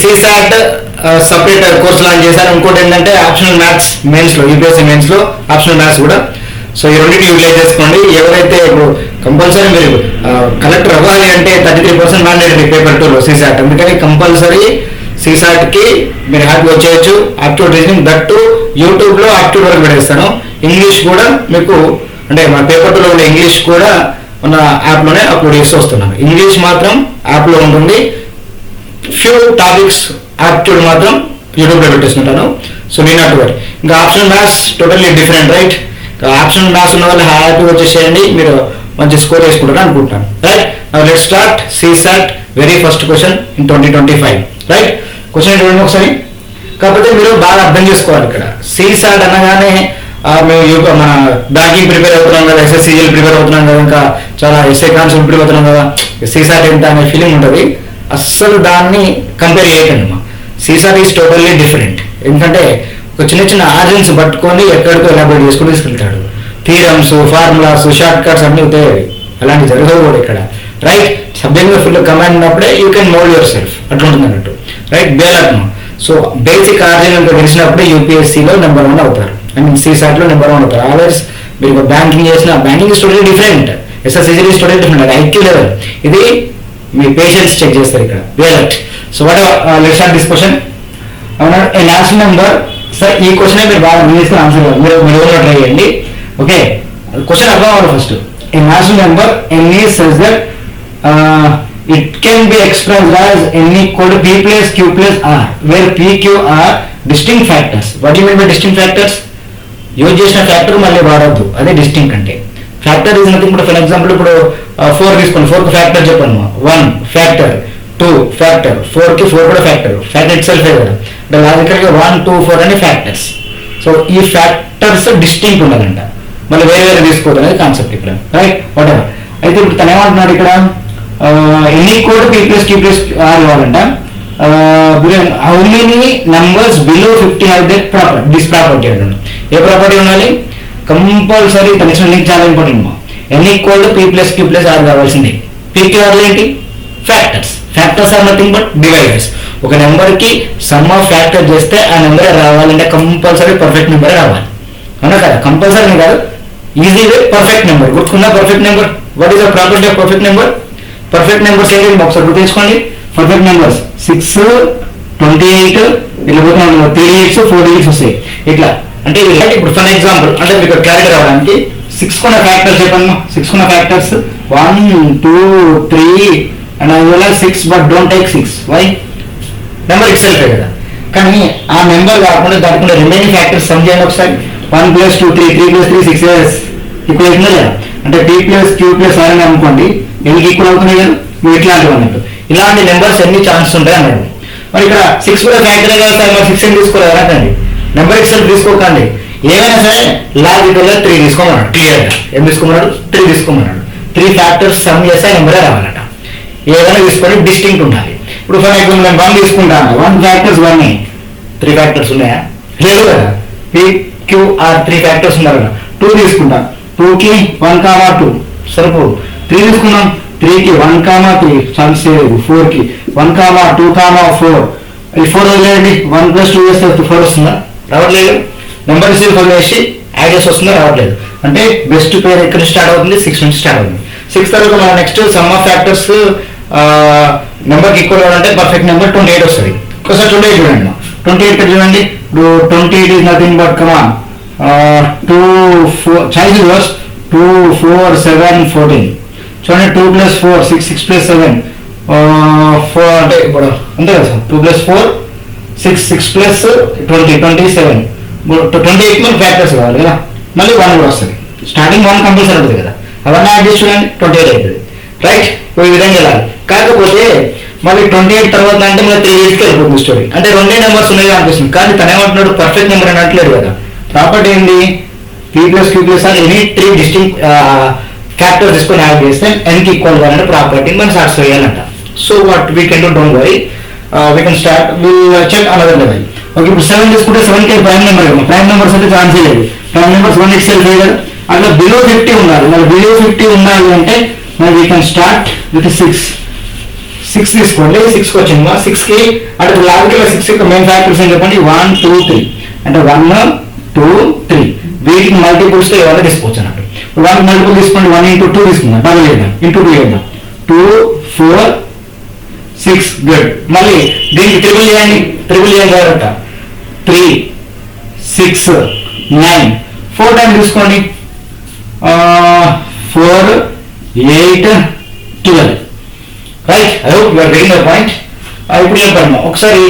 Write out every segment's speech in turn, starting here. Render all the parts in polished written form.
CSAT separate course launch చేశారు. ఇంకోటి ఏంటంటే ఆప్షనల్ మ్యాథ్స్ మెయిన్స్లో, యూపీఎస్సీ మెయిన్స్లో ఆప్షనల్ మ్యాథ్స్ కూడా. సో ఈ రెండింటిని యూటిలైజ్ చేసుకోండి. ఎవరైతే ఇప్పుడు కంపల్సరీ మీరు కలెక్టర్ అవ్వాలి అంటే 33% మ్యాండేటరీ పేపర్ 2లో CSAT. అందుకని కంపల్సరీ CSATకి మీరు హ్యాపీ వచ్చేయచ్చు. ఆప్టిట్యూడ్ రీజనింగ్ దట్టు యూట్యూబ్లో ఆప్టిట్యూడ్ వరకు పెట్టేస్తాను. ఇంగ్లీష్ కూడా మీకు అంటే మన పేపర్ 2లో ఉండే ఇంగ్లీష్ కూడా మన యాప్లోనే అప్లోడ్ చేస్తూ వస్తున్నాను. ఇంగ్లీష్ మాత్రం యాప్లో ఉంటుంది, ఫ్యూ టాపిక్స్ ఆప్టిట్యూడ్ మాత్రం యూట్యూబ్లో పెట్టేస్తుంటాను. సో నేను అటు ఇంకా optional maths totally different, right? Optional maths ఉన్న వాళ్ళు హ్యాపీ వచ్చేసేయండి, మీరు మంచి స్కోర్ చేసుకుంటారు అనుకుంటాను, right? Let start CSAT very first question in 2025, right? Question చూడండి ఒకసారి. కాకపోతే మీరు బాగా అర్థం చేసుకోవాలి. ఇక్కడ CSAT అనగానే మేము మన బ్యాంకింగ్ ప్రిపేర్ అవుతున్నాం కదా, SSCL ప్రిపేర్ అవుతున్నాం కదా, ఇంకా చాలా ఎస్ఏ కాన్సెప్ట్ ప్రిపేర్ అవుతున్నాం కదా, CSAT ఎంత అనే ఫీలింగ్ ఉంటుంది. అస్సలు దాన్ని కంపేర్ చేయకండి. CSAT is totally different. ఎందుకంటే ఒక చిన్న చిన్న ఆర్జన్స్ పట్టుకొని ఎక్కడికో ఎలాబరేట్ చేసుకుని తీసుకెళ్తాడు. థీరమ్స్, ఫార్ములాస్, షార్ట్ కట్స్ అన్నీ అవుతాయి. అలాంటి జరగదు కూడా ఇక్కడ, రైట్? సబ్జెక్ట్ ఫుల్ కమాండ్ ఉన్నప్పుడే you can mould your self, అట్లా ఉంటుంది అన్నట్టు, రైట్? బేలక్ను. సో బేసిక్ ఆర్జన్ ఇంకా తెలిసినప్పుడే యూపీఎస్సీలో నెంబర్ 1 అవుతారు, ఐ మీన్ CSATలో నెంబర్ 1 అవుతారు. ఆల్వేస్ మీరు బ్యాంకింగ్ చేసిన banking is totally different, SSCL is totally different, అది IQ లెవెల్. ఇది మీ పేషెన్స్ చెక్ చేస్తారు ఇక్కడ, బేలట్. So what let's start this question. అవునా? ఏ నేషనల్ నెంబర్. సార్ ఈ క్వశ్చన్ మీరు బాగా ఇంగ్లీష్లో ఆన్సర్ కాదు, మీరు ట్రై చేయండి, ఓకే? క్వశ్చన్ అర్థం అవ్వాలి first. A national number any such that it can be expressed as n equal to p plus q plus r, where p, q are distinct factors. What do you mean by distinct factors? Use చేసిన factor మళ్ళీ వాడద్దు, అదే distinct అంటే. Factor is nothing. ఇప్పుడు for example ఇప్పుడు 4 తీసుకోండి, 4కి factor చెప్పండి. 1 factor, 2 factor, 4కి 4 కూడా ఫ్యాక్టర్ ఇట్ సెల్ఫే కదా. అంటే లాజికల్గా 1, 2, 4 అనే ఫ్యాక్టర్స్. సో ఈ ఫ్యాక్టర్స్ డిస్టింక్ట్ ఉండాలంట, మళ్ళీ వేరే వేరే తీసుకోవద్దు అనేది కాన్సెప్ట్ ఇక్కడ, రైట్? What ever. అయితే ఇప్పుడు తను ఏమంటున్నాడు ఇక్కడ, n equal to p plus q plus r ఇవ్వాలంట. How many numbers below 50 have that property, this property అంటున్నాడు. ఏ ప్రాపర్టీ ఉండాలి? కంపల్సరీ తన లింక్ చాలా important. N equal to p plus q plus r కావాల్సింది. PQRలు ఏంటి? Factors. Factors are nothing but dividers. ఒక నెంబర్కి సమ్ ఆఫ్ ఫ్యాక్టర్ చేస్తే ఆ నెంబరే రావాలంటే కంపల్సరీ పర్ఫెక్ట్ నెంబరే రావాలి, అవునా కదా? కంపల్సరీ కాదు, ఈజీ వే పర్ఫెక్ట్ నెంబర్. గుర్తుకున్నా perfect number? What is the property of perfect number? Perfect numbers ఏంటి ఒకసారి గుర్తుంచుకోండి. పర్ఫెక్ట్ నెంబర్స్ 6, 28, వెళ్ళిపోతున్నాం 3 digits, 4 digits వస్తాయి ఇట్లా. అంటే ఇప్పుడు ఫర్ ఎగ్జాంపుల్ అంటే మీకు క్లారిటీ రావడానికి 6 కొన్న ఫ్యాక్టర్స్ చెప్పండి. 6 కొన్న ఫ్యాక్టర్స్ 1, 2, 3 అండ్ అందువల్ల 6, but don't take 6. Why? Number it సెల్ఫే కదా. కానీ ఆ నెంబర్ కాకుండా దానికి రిమైనింగ్ ఫ్యాక్టర్స్ సమ్ చేయండి ఒకసారి. 1 plus 2, 3, 3 plus 3, 6 ఇప్పుడు అవుతుందా లేదా? అంటే p plus q plus r అని అనుకోండి, ఎన్నికి ఈక్వల్ అవుతున్నాయి కదా. నువ్వు ఇట్లాంటివి అన్నట్టు ఇలాంటి నెంబర్స్ ఎన్ని ఛాన్సెస్ ఉంటాయి అన్నాడు. మరి ఇక్కడ 6 కూడా ఫ్యాక్టరే కదా సార్, మరి 6 ఏం తీసుకోలేదు అనకండి, నెంబర్ ఇట్ సెల్ఫ్ తీసుకోకండి. ఏమైనా సరే లాజికల్గా 3 తీసుకోమన్నాడు, క్లియర్గా ఏం తీసుకోమన్నాడు? 3 తీసుకోమన్నాడు. 3 ఫ్యాక్టర్స్ సమ్ చేస్తే నెంబరే రావాలట. ఏదైనా తీసుకొని డిస్టింక్ట్ ఉండాలి. ఇప్పుడు ఫర్ ఎగ్జాంపుల్ నేను 1 తీసుకుంటాను, 1 ఫ్యాక్టర్స్ 1, 3 ఫ్యాక్టర్స్ ఉన్నాయా? లేదు కదా. PQR 3 ఫ్యాక్టర్స్ ఉన్నారు కదా. 2 తీసుకుంటాను, 2కి 1, 2 సరిపోదు. 3 తీసుకున్నాం, 3కి 1, 3 ఛాన్స్ లేదు. 4కి 1, 2, 4 ఈ 4 వదిలేయండి. 1 plus 2 చేస్తే 4 వస్తుందా? రావట్లేదు. నెంబర్ ఫోర్ వేసి యాడ్ చేసి వస్తుందా? రావట్లేదు. అంటే బెస్ట్ పేర్ ఎక్కడ స్టార్ట్ అవుతుంది? 6 నుంచి స్టార్ట్ అవుతుంది. 6 తర్వాత మన నెక్స్ట్ సమ్ ఆఫ్ ఫ్యాక్టర్స్ నెంబర్కి ఈక్వల్ అవ్వాలంటే పర్ఫెక్ట్ నెంబర్ 28 వస్తుంది. ఒకసారి 28 చూడండి. 28 చూడండి. ఇప్పుడు 28 is nothing but come on 2, 4 choice వర్స్ 2, 4, 7, 14 చూడండి. 2 plus 4 6, 6 plus 7 4 అంటే ఇప్పుడు అంతే కదా సార్. 2 plus 4 6, 6 plus 20, 27. 28 మనకి ఫ్యాక్టర్స్ కావాలి కదా. మళ్ళీ 1 కూడా వస్తుంది. స్టార్టింగ్ 1 కంపల్సరీ ఉంటుంది కదా. అవన్నీ యాడ్ చేసి చూడండి 28 అవుతుంది, రైట్? ఈ విధంగా వెళ్ళాలి. కాకపోతే మళ్ళీ 28 తర్వాత అంటే మళ్ళీ 3 digits వెళ్ళిపోతుంది స్టోరీ. అంటే 2 నెంబర్స్ ఉన్నాయి అనిపిస్తుంది. కానీ తను ఏమంటున్నాడు? పర్ఫెక్ట్ నెంబర్ అని అంటలేదు కదా. ప్రాపర్టీ ఏంటి? p plus q plus r any 3 distinct factors తీసుకొని యాడ్ చేస్తే ఎన్కి ఈక్వల్ గా ప్రాపర్టీ మనం సాటిస్ఫై చేయాలంట. So what we can do, don't worry, we can start, will check another level. Okay, ఇప్పుడు 7 తీసుకుంటే 7కి ప్రైమ్ నెంబర్ కదా. ప్రైమ్ నెంబర్స్ అంటే ఛాన్స్ లేదు. ప్రైమ్ నెంబర్స్ 1 ఇట్ సెల్ఫ్ కదా. అట్లా బిలో 50 ఉండాలి. మరి బిలో 50 ఉండాలి అంటే మరి వీ కెన్ స్టార్ట్ విత్ 6. 6 తీసుకోండి, 6 వచ్చింది. 6 కి అంటే లాజికల్ 6 యొక్క మెయిన్ ఫ్యాక్టర్స్ అని చెప్పండి 1 2 3 అంటే 1 2 3 వీటికి మల్టిపుల్స్ తో ఏమైనా తీసుకోవచ్చు అన్నట్టు. 1 మల్టిపుల్ తీసుకోండి, 1 into 2 తీసుకుందాం, డబుల్ చేద్దాం, ఇంటూ 2 చేద్దాం, 2 4 6 గుడ్. మళ్ళీ దీనికి ట్రిపుల్ చేయండి, ట్రిపుల్ చేయండి జాగ్రత్త, 3 6 9 4 టైం తీసుకోండి, 4 8 12 right. I hope you are getting the point. ఇప్పుడు చెప్పండి ఒకసారి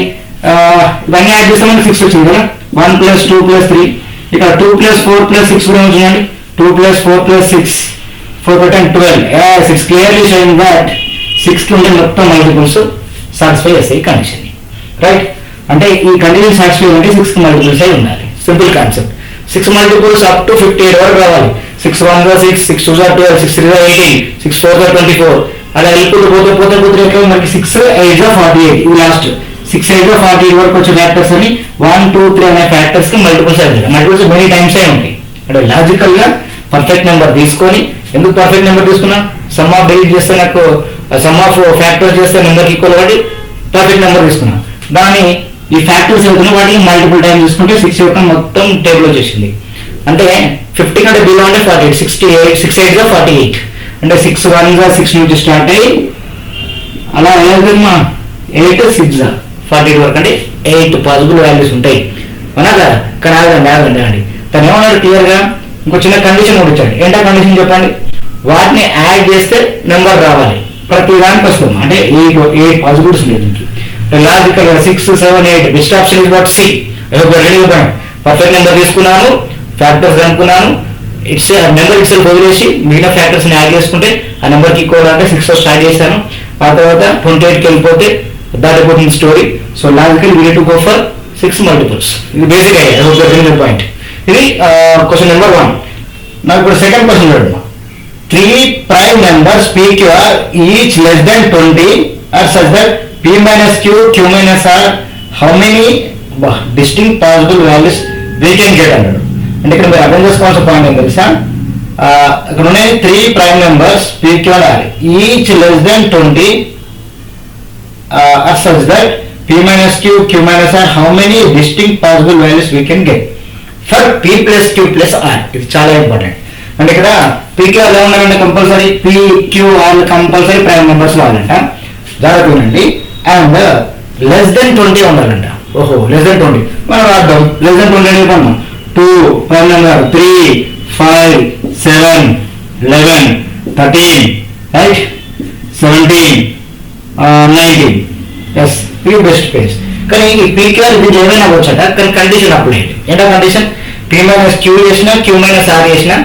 ఇవన్నీ యాడ్ చేస్తామని 6 వచ్చింది కదా, 1 + 2 + 3 ఇక్కడ 2 + 4 + 6 కూడా చూడండి, 2 + 4 + 6 4 × 10 12. yes it's clearly showing that 6 కి ఉండే మొత్తం మల్టిపుల్స్ సాటిస్ఫై చేస్తాయి ఈ కండిషన్ రైట్. అంటే ఈ కండిషన్ సాటిస్ఫై అంటే 6 కి మల్టిపుల్స్ అయి ఉండాలి. Simple concept. 6 multiples up to 58 వరకు రావాలి. 6 1 = 6, 6 2 = 12, 6 3 = 18, 6 4 = 24 అలా వెళ్ళిపోతే పోతే మనకి 6 8 = 48. ఇది లాస్ట్ 6 8 గా 48 వరకు వచ్చే ఫ్యాక్టర్స్ అని 1 2 3 అనే ఫ్యాక్టర్స్ కి మల్టిపుల్స్ అవుతాయి. మల్టిపుల్స్ మెనీ టైమ్స్ అయి ఉంటాయి. అంటే లాజికల్ గా పర్ఫెక్ట్ నెంబర్ తీసుకొని, ఎందుకు పర్ఫెక్ట్ నెంబర్ తీసుకున్నా, సమ్ ఆఫ్ డిలీట్ చేస్తే నాకు సమ్ ఆఫ్ ఫ్యాక్టర్స్ చేస్తే నెంబర్కి ఈక్వల్ కాబట్టి పర్ఫెక్ట్ నెంబర్ తీసుకున్నా. దాని ఈ ఫ్యాక్టర్స్ అవుతున్న వాటికి మల్టిపుల్ టైం తీసుకుంటే 6 యొక్క మొత్తం టేబుల్ వచ్చేసింది. అంటే 50 కంటే బిలో అంటే 48, 68 6 8 గా 48 అంటే 6 1 గా 6 నుంచి స్టార్ట్ అయ్యి అలా ఏదమ్మా 8 6 గా 48 వరకు అంటే 8 పాసిబుల్ వాల్యూస్ ఉంటాయి అవునా కదా. కానీ ఆగండి తను ఏమన్నాడు క్లియర్ గా, ఇంకో చిన్న కండిషన్ కూడా ఇచ్చాడు. ఏంటా కండిషన్ చెప్పండి. వాటిని యాడ్ చేస్తే నెంబర్ రావాలి, ప్రతి దానికి వస్తాం అంటే 8 పాసిబుల్స్ లేదు. Logical 6 7 8 best option is what C. Perfect number తీసుకున్నాను, ఫ్యాక్టర్స్ అనుకున్నాను, ఇట్స్ నెంబర్ ఇట్స్ వదిలేసి మిగిలిన ఫ్యాక్టర్స్ యాడ్ చేసుకుంటే ఆ నెంబర్కి ఈక్వల్ అంటే 6 స్టార్ట్ చేశాను. ఆ తర్వాత 28కి వెళ్ళిపోతే దాటిపోతుంది story. So logical we need to go for 6 multiples. ఇది బేసిక్ ఐడియా పాయింట్. ఇది క్వశ్చన్ నెంబర్ 1. నాకు ఇప్పుడు సెకండ్ క్వశ్చన్ చూడండి. 3 prime numbers PQR each less than 20 are such that P minus Q, Q minus R, how many distinct possible values we can get అన్నాడు. అంటే ఇక్కడ మీరు అర్థం చేసుకోవాల్సిన పాయింట్ ఏం తెలుసా, ఇక్కడ ఉన్నాయి 3 prime numbers PQR each less than 20 are such that P minus Q, Q minus R, how many distinct possible values we can get for P plus Q plus R. ఇది చాలా ఇంపార్టెంట్. అంటే ఇక్కడ PQR ఎలా ఉండాలంటే compulsory PQR compulsory prime numbers వాడాలంట, జాగ్రత్త ఉండండి. And less than 20 ఉండాలంట. ఓహో లెస్ దెన్ 20 మనం రాద్దాం. లెస్ దెన్ 20 అంటే 2 ప్రైమ్ నెంబర్ 3 5 7 11 13 రైట్ 17 19 ఎస్ ఇది బెస్ట్ కేస్. కానీ ఈ PQR ఇది ఏమైనా అవ్వచ్చట, కానీ కండిషన్ అప్లై. ఏంటో కండిషన్, P మైనస్ Q చేసినా Q మైనస్ R చేసినా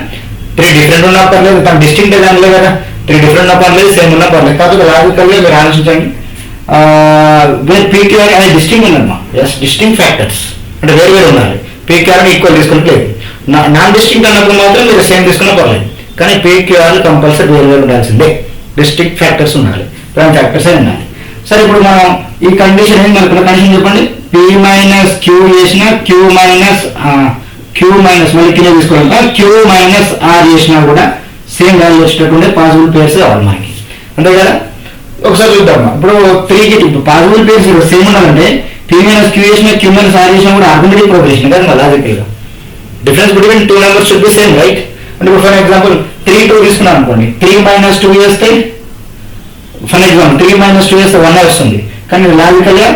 3 డిఫరెంట్ ఉన్నా పర్లేదు, తను డిస్టింక్ట్ దానిలే కదా, 3 డిఫరెంట్ ఉన్నా పర్లేదు, సేమ్ ఉన్నా పర్లేదు. కాకపోతే లాజికల్గా మీరు ఆలోచించండి. PQR అనేది డిస్టింక్ట్ ఉందమ్మా. ఎస్ డిస్టింక్ట్ ఫ్యాక్టర్స్ అంటే వేరు వేరు ఉండాలి. PQR ఈక్వల్ తీసుకున్నట్లేదు. నాన్ డిస్టింక్ట్ అన్నప్పుడు మాత్రం మీరు సేమ్ తీసుకున్నా పర్లేదు, కానీ PQR కంపల్సరీ వేరు వేరు ఉండాల్సిందే. డిస్టింక్ట్ ఫ్యాక్టర్స్ ఉండాలి, ప్రైమ్ ఫ్యాక్టర్స్ అని ఉండాలి. సరే ఇప్పుడు మనం ఈ కండిషన్ ఏంటి, మనకు కండిషన్ చెప్పండి. P మైనస్ Q చేసిన Q మైనస్ మళ్ళీ కింద తీసుకోవాలి, Q మైనస్ R చేసినా కూడా సేమ్ వాల్యూ వచ్చేటట్టు పాసిబుల్ పేర్స్ కావాలి మనకి, అంతే కదా. ఒకసారి చూద్దాం. ఇప్పుడు 3కి పాసిబుల్ పేర్స్ సేమ్ ఉండాలంటే P మైనస్ Q చేసినా Q మైనస్ R చేసినా కూడా ఆటోమేటిక్ ప్రోగ్రెషన్ కదా లాజికల్గా. Difference between 2 numbers should be same right. అంటే ఇప్పుడు ఫర్ ఎగ్జాంపుల్ 3 2 తీసుకున్నాం అనుకోండి, 3 మైనస్ 2 చేస్తే ఫర్ ఎగ్జాంపుల్ 3 మైనస్ 2 చేస్తే 1 వస్తుంది. కానీ లాజికల్గా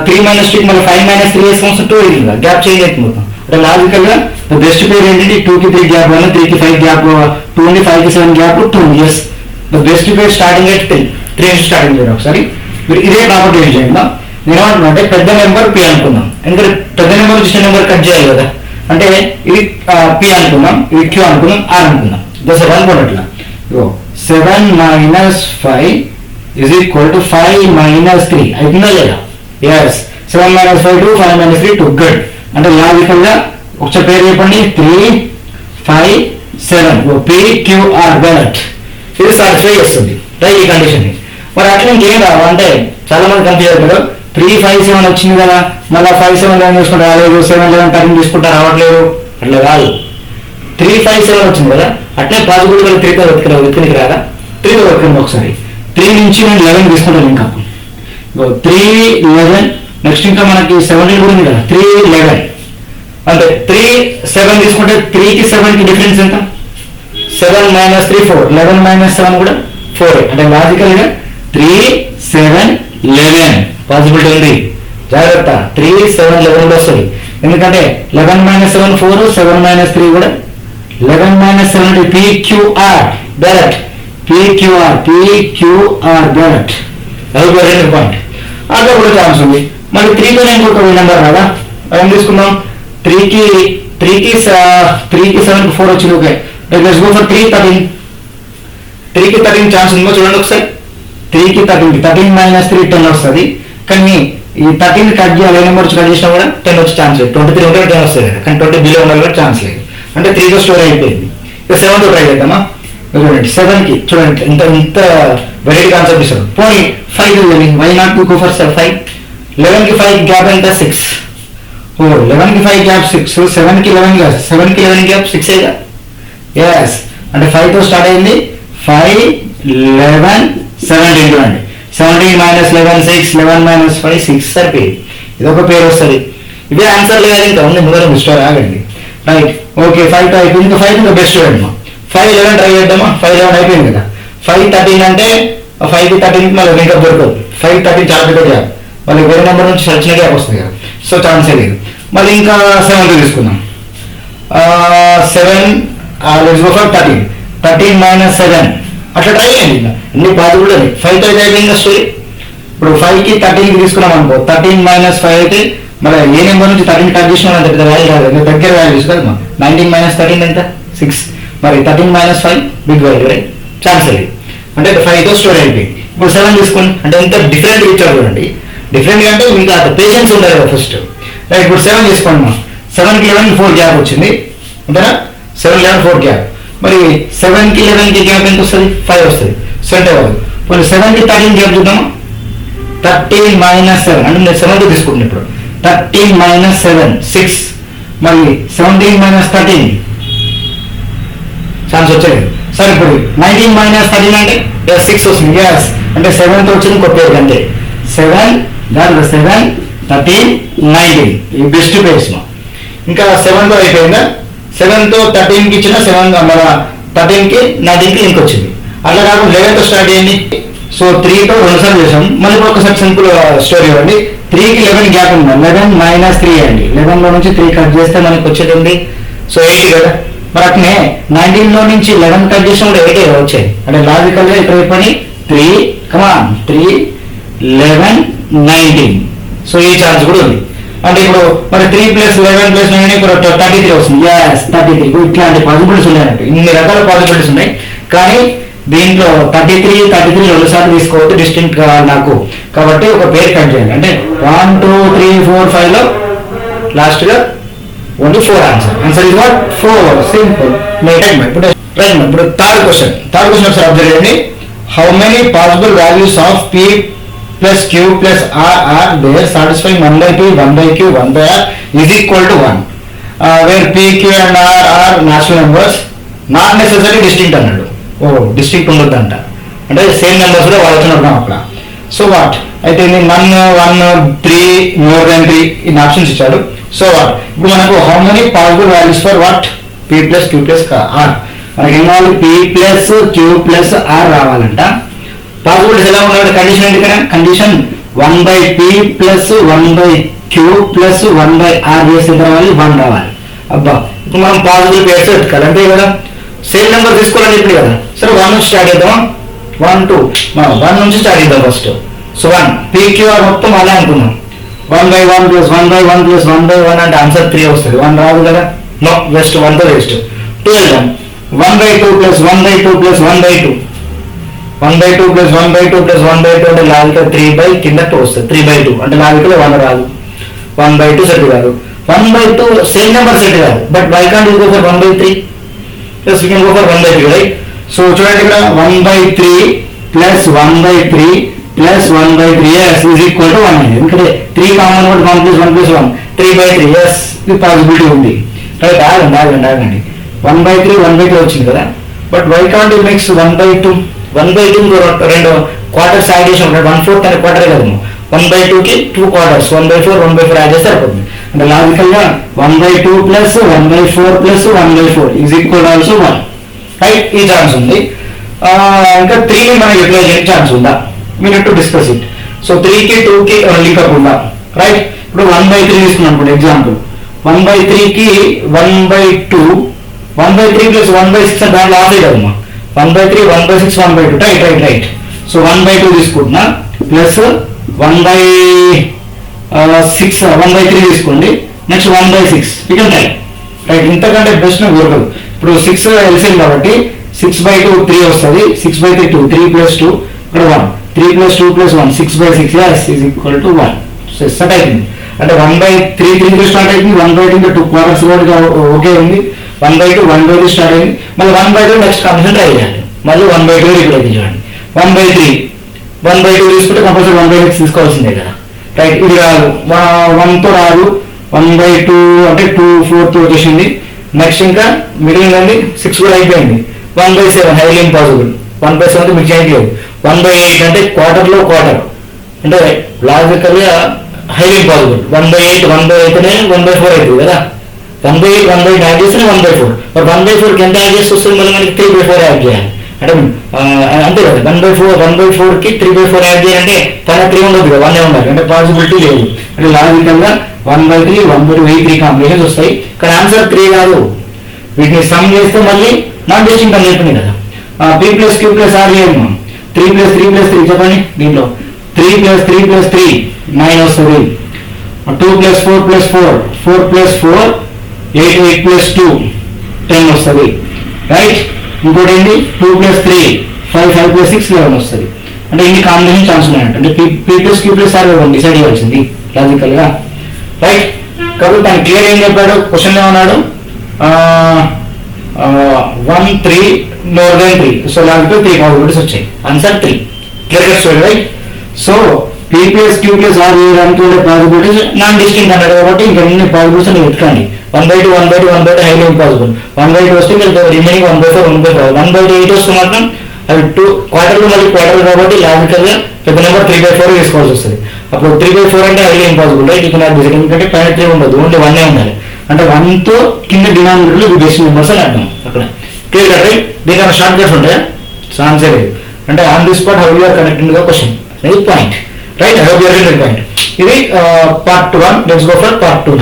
3 మైనస్ 2 మళ్ళీ 5 మైనస్ 3 వేసుకొని 2 అవుతుంది, గ్యాప్ చేంజ్ అవుతుంది. అంటే లాజికల్ గా బెస్ట్ పేర్ ఏంటంటే 2కి 3 గ్యాప్ 1, 3కి 5 గ్యాప్ 2 నుండి 5కి 7 gap 2. Yes the best pair starting at 3 నుంచి స్టార్టింగ్ చేయండి. ఒకసారి మీరు ఇదే ప్రాపర్టీ ఏం చేయండి. నేను ఏమంటున్నా అంటే పెద్ద నెంబర్ P అనుకుందాం, ఎందుకంటే పెద్ద నెంబర్ చిన్న నెంబర్ కట్ చేయాలి కదా. అంటే ఇది P అనుకుందాం, ఇది Q అనుకుందాం, R అనుకుందాం. దశ అనుకోండి. 7 minus 5 is equal to 5 minus 3 అవుతుందా లేదా? Yes 7 minus 5 2, 5 minus 3 2. గుడ్. అంటే లాజికల్ గా ఒకసారి పేరు చెప్పండి, 3 5 7 PQR బెలట్. ఇది సాటిస్ఫై చేస్తుంది రైట్ ఈ కండిషన్ ని. మరి అట్లా ఇంకేం రావంటే చాలా మంది కన్ఫ్యూజ్ అవుతారు. 3 5 7 వచ్చింది కదా, మళ్ళీ 5 7 11 తీసుకుంటా రాలేదు, 7 11 13 తీసుకుంటా రావట్లేదు, అట్లా కాదు. 3 5 7 వచ్చింది కదా, అట్లే పాసిబుల్ గా 3తో వెతికి రాదా, 3తో వెతకండి ఒకసారి. 3 నుంచి నేను 11 తీసుకుంటాను. ఇంకా 3, 11, నెక్స్ట్ ఇంకా మనకి 17 కూడా ఉంది కదా, 3, 11 అంటే 3, 7 తీసుకుంటే 3కి 7కి డిఫరెన్స్ ఎంత? 7 - 3 4, 11 - 7 కూడా 4. అంటే లాజికల్గా 3, 7, 11 పాసిబిలిటీ ఉంది. జాగ్రత్త, 3, 7, 11 కూడా వస్తుంది. ఎందుకంటే 11 - 7 4, 7 - 3 కూడా 11 - 7 PQR డైరెక్ట్, PQR డైరెక్ట్. అది కూడా 2 పాయింట్. అట్లా కూడా ఛాన్స్ ఉంది. మళ్ళీ 3తో ఇంకొక నెంబర్ కదా, ఏం తీసుకుందాం? 3కి 7కి 4 వచ్చింది. Okay, let's go for 3, 13. 3కి 13 ఛాన్స్ ఉందో చూడండి ఒకసారి. 3కి 13, 13 - 3 10 వస్తుంది. కానీ ఈ 13 కట్ చేయాలి, ఏ నెంబర్ కట్ చేసినా కూడా 10 వచ్చే ఛాన్స్ లేదు. 23 ఉంటే 10 వస్తుంది కదా, కానీ 20 బిలో ఉండాలి కూడా ఛాన్స్ లేదు. అంటే 3తో స్టోర్ అయిపోయింది. ఇక 7తో ట్రై చేద్దామా? చూడండి 7కి చూడండి ఇంత వెరైటీ కాన్సెప్ట్ ఇస్తారు. పోనీ 5 వై నాట్ గో ఫర్ 5? 11కి 5 గ్యాప్ ఎంత? 6. 11కి 5 గ్యాప్ 6, 7కి 11 కాదు, 7కి 11 గ్యాప్ 6 ఎస్. అంటే 5తో స్టార్ట్ అయింది. 5, 11, 17 చూడండి. 17 - 11 6, 11 - 5 6 సరిపోయింది. ఇదొక పేరు వస్తుంది. ఇదే ఆన్సర్ లేదు, ఇంకా ఉంది ముందర మిస్టర్ ఆగండి. రైట్, ఓకే 5తో అయిపోయింది. ఇంకా 5 ఇంకా బెస్ట్ చూడండి. 5, 11 ట్రై చేద్దామా? 5, 11 అయిపోయింది కదా. 5, 13 అంటే 5కి 13కి మళ్ళీ మేకప్ దొరకదు. 5, 13 చాలా పెద్ద గ్యాప్, మళ్ళీ వేరే నెంబర్ నుంచి వచ్చిన గ్యాప్ వస్తుంది కదా, సో ఛాన్సే లేదు. మళ్ళీ ఇంకా 7తో తీసుకుందాం. 7 లెట్స్ గో ఫర్ 13. 13 - 7 అట్లా ట్రై చేయండి. ఇంకా అన్ని పాజిబుల్ అని 5తో అయితే అయిపోయింది స్టోరీ. ఇప్పుడు 5కి 13కి తీసుకున్నాం అనుకో, 13 - 5 అయితే మళ్ళీ ఏ నెంబర్ నుంచి 13 కట్ చేసినా అంత పెద్ద వాల్యూ రాదు, దగ్గర వాల్యూ తీసుకోదు. 19 - 13 ఎంత? 6. మరి 13 - 5 బిగ్ వాల్యూ రైట్, ఛాన్స్ లేదు. అంటే 5తో స్టోర్ అయిపోయింది. ఇప్పుడు 7 తీసుకోండి. అంటే ఎంత డిఫరెంట్ ఇచ్చారు చూడండి. డిఫరెంట్ అంటే మీకు అంత పేషెన్స్ ఉండాలి కదా ఫస్ట్. రైట్, ఇప్పుడు 7 తీసుకోండి. 7కి 11కి 4 గ్యాప్ వచ్చింది అంతేనా? 7, 11, 4 గ్యాప్. మరి 7కి 11కి గ్యాప్ ఎంత వస్తుంది? 5 వస్తుంది. సెంట్ అవ్వదు. మరి 7కి 13 గ్యాప్ చూద్దామా? 13 - 7 అంటే నేను 7తో తీసుకుంటున్నాను. ఇప్పుడు 13 - 7 6. మళ్ళీ 17 - 13 ఛాన్స్ వచ్చేది. సరే ఇప్పుడు 19 - 13 అంటే 6 వస్తుంది. ఎస్, అంటే 7తో వచ్చింది కొత్త పేరు అంతే. 7 దాని 7, 13, 19 ఈ బెస్ట్ పేర్స్. ఇంకా 7తో అయిపోయిందా? 7తో 13కి ఇచ్చిన 7 మన 13కి 19కి లింక్ వచ్చింది. అట్లా కాకుండా 11తో స్టార్ట్ చేయండి. సో 3తో 2 సార్లు చేసాం. మళ్ళీ ఒకసారి సింపుల్ స్టోరీ ఇవ్వండి. 3కి 11 గ్యాప్ ఉంది. 11 - 3 అండి. 11లో నుంచి 3 కట్ చేస్తే మనకి వచ్చేది ఉంది. సో 8 కదా. మరి అట్నే 19లో నుంచి 11 కట్ చేసినా కూడా 8 వచ్చాయి. అంటే లాజికల్ గా ఇక్కడ పని 3 కమాన్ 3, 11, 19. సో ఈ ఛాన్స్ కూడా ఉంది. అంటే ఇప్పుడు మరి 3 + 11 + 9 ఇప్పుడు 33 వస్తుంది. ఎస్ 33. ఇట్లాంటి పాసిబిలిటీస్ ఉన్నాయంటే ఇన్ని రకాల పాసిబిలిటీస్ ఉన్నాయి. కానీ దీంట్లో 33 2 సార్లు తీసుకోవద్దు, డిస్టింక్ట్ కావాలి నాకు. కాబట్టి ఒక పేరు కట్ చేయాలి. అంటే 1, 2, 3, 4, 5లో లాస్ట్ గా only 4 answer. Answer is what? 4. Simple. ఇప్పుడు థర్డ్ క్వశ్చన్ ఒకసారి అబ్జర్వ్ చేయండి. How many possible values of P + Q + R are there satisfying 1/P, 1/Q, 1/R is equal to 1, where P, Q and R are natural numbers, not necessarily distinct అన్నాడు. Distinct ఉండొద్దంట. అంటే same numbers కూడా వాడుతున్నప్పుడు అక్కడ. So what అయితే 1, 3, more than 3 in options ఇచ్చాడు. So what ఇప్పుడు మనకు how many possible values for what? P + Q + R. మనకి ఏం కావాలి? P + Q + R రావాలంట. పాసిబిలిటీస్ ఎలా ఉన్నాడు? కండిషన్ ఏంటి కదా? కండిషన్ 1/P + 1/Q + 1/R చేసిన రావాలి, 1 రావాలి. అబ్బా, ఇప్పుడు మనం పాసిబుల్ పేర్స్ పెట్టుకోవాలి అంతే కదా. సేమ్ నెంబర్ తీసుకోవాలని చెప్పి కదా. సరే 1 నుంచి స్టార్ట్ చేద్దాం. 1, 2 మనం 1 నుంచి స్టార్ట్ చేద్దాం ఫస్ట్. సో 1 PQR మొత్తం అలా అనుకున్నాం. 1/1 + 1/1 + 1/1 అంటే ఆన్సర్ 3 వస్తుంది. 1 రాదు కదా. No, west 1తో waste. 2 వెళ్దాం. 1/2 + 1/2 + 1/2 1/2 + 1/2 + 1/2 అంటే లాజికల్ 3 కింద 2 వస్తుంది. 3/2 అంటే లాజికల్ 1 రాదు. 1/2 సెట్ కాదు. 1/2 సేమ్ నెంబర్ సెట్ కాదు. But why can't you go for 1/3? Yes, we can go for 1/3, right? So చూడండి ఇక్కడ 1/3 + 1/3 + 1/3 yes is equal to 1 అయింది. ఎందుకంటే 3 కామన్ కూడా 1 + 1 + 1 3/3 yes ఇది పాసిబిలిటీ ఉంది. రైట్, ఆగండి 1/3 వచ్చింది కదా. But why can't you mix 1/2 1/2 రెండు క్వార్టర్స్ యాడ్ చేసి ఉంటాడు 1/4 అనే క్వార్టర్ కదమ్మా 1/2కి 2 quarters 1/4 యాడ్ చేస్తే సరిపోతుంది అంటే లాజికల్ గా 1/2 plus 1/4 plus 1/4 is equal also 1 right ఈ ఛాన్స్ ఉంది ఇంకా 3ని మనం యూటిలైజ్ చేసే ఛాన్స్ ఉందా we need to discuss it so 3కి 2కి లింకప్ ఉందా రైట్ ఇప్పుడు 1/3 తీసుకున్నాం అనుకోండి ఎగ్జాంపుల్ 1/3కి 1/2 1/3 ప్లస్ 1/6 అంటే దాంట్లో ఆఫ్ కదమ్మా 1/3 1/6 1/2 రైట్ సో 1/2 తీసుకుంటున్నా ప్లస్ 1/3 తీసుకోండి నెక్స్ట్ 1/6 పికన్ టైం రైట్ ఇంతకంటే బెస్ట్ దొరకదు ఇప్పుడు 6 ఎల్సిఎం కాబట్టి 6/2 3 వస్తుంది 6/3 2 3 + 2 ఇక్కడ 1 3 + 2 + 1 6/6 is equal to 1 so set అవుతుంది అంటే 1/3 3 స్టార్ట్ అవుతుంది 1/2 ఇంకా 2 quarters కూడా ఓకే ఉంది 1/2 1/2 స్టార్ట్ అయింది మళ్ళీ 1/2 నెక్స్ట్ కండిషన్ ట్రై చేయాలి మళ్ళీ 1/2 రిప్లై చేయండి 1/3 తీసుకుంటే కంపల్సరీ 1/6 తీసుకోవాల్సిందే కదా రైట్ ఇది రాదు 1తో రాదు 1/2 అంటే 2 4 వచ్చేసింది నెక్స్ట్ ఇంకా మిగిలిందండి 6 కూడా అయిపోయింది 1/7 హైలీ ఇంపాసిబుల్ 1/7 మీకు చేయట్లేదు 1/8 అంటే క్వార్టర్ అంటే లాజికల్ గా హైలీ ఇంపాసిబుల్ 1/8 1/8 1/4 అవుతుంది కదా 1/8 యాడ్ చేస్తే 1/4 మరి 1/4కి ఎంత యాడ్ చేస్తే వస్తుంది మళ్ళీ మనకి 3/4 యాడ్ చేయాలి అంటే అంతే కదా 1/4కి 3/4 యాడ్ చేయాలంటే పైన 3 ఉండదు కదా 1 ఉండాలి అంటే పాసిబిలిటీ లేదు అంటే లాజికల్ గా 1/3 1/3 కాంబినేషన్స్ వస్తాయి కానీ ఆన్సర్ 3 కాదు వీటిని సమ్ చేస్తే మళ్ళీ నాట్ డెసిషన్ పని చెప్పింది కదా p + q + r చేయాలి మనం 3 + 3 + 3 చెప్పండి దీంట్లో 3 + 3 + 3 9 వస్తుంది 2 + 4 + 4 4 + 4 8 8 + 2 10 వస్తుంది రైట్ ఇంకోటి ఏంటి 2 + 3 5 5 + 6 11 వస్తుంది అంటే ఇన్ని కాంబినేషన్ ఛాన్స్ ఉన్నాయంట అంటే p + q + r డిసైడ్ చేయాల్సింది లాజికల్ గా రైట్ కాబట్టి దాని క్లియర్ ఏం చెప్పాడు క్వశ్చన్ ఏమన్నాడు 1 3 more than 3 so logical 3 possibilities వచ్చాయి ఆన్సర్ 3 క్లియర్ గా చూడండి right so p + q + r చేయడానికి ఉండే పాసిబిలిటీస్ నాన్ డిస్టింక్ట్ అన్నాడు కాబట్టి ఇంకా ఎన్ని పాసిబిలిటీస్ అని వెతకండి 1/2 1/2 1/2 హైలీ ఇంపాసిబుల్ 1/2 వస్తే మీరు రిమైనింగ్ 1/4 1/4 1/8 వస్తే మాత్రం అవి 2 క్వార్టర్లు మళ్ళీ క్వార్టర్ కాబట్టి లాజికల్ గా పెద్ద నెంబర్ 3/4 తీసుకోవాల్సి వస్తుంది అప్పుడు 3/4 అంటే హైలీ ఇంపాసిబుల్ రైట్ ఇక్కడ డిసైడ్ ఎందుకంటే పైన 3 ఉండదు ఓన్లీ 1 ఉండాలి అంటే 1తో కింద డినామినేటర్లు ఇది బెస్ట్ నెంబర్స్ అని అర్థం అక్కడ క్లియర్ గా రైట్ దీనికన్నా షార్ట్ కట్స్ ఉంటాయా ఆన్సర్ అంటే on the spot how you are connecting the question point right how you are point ఇది part 1 let's go for part 2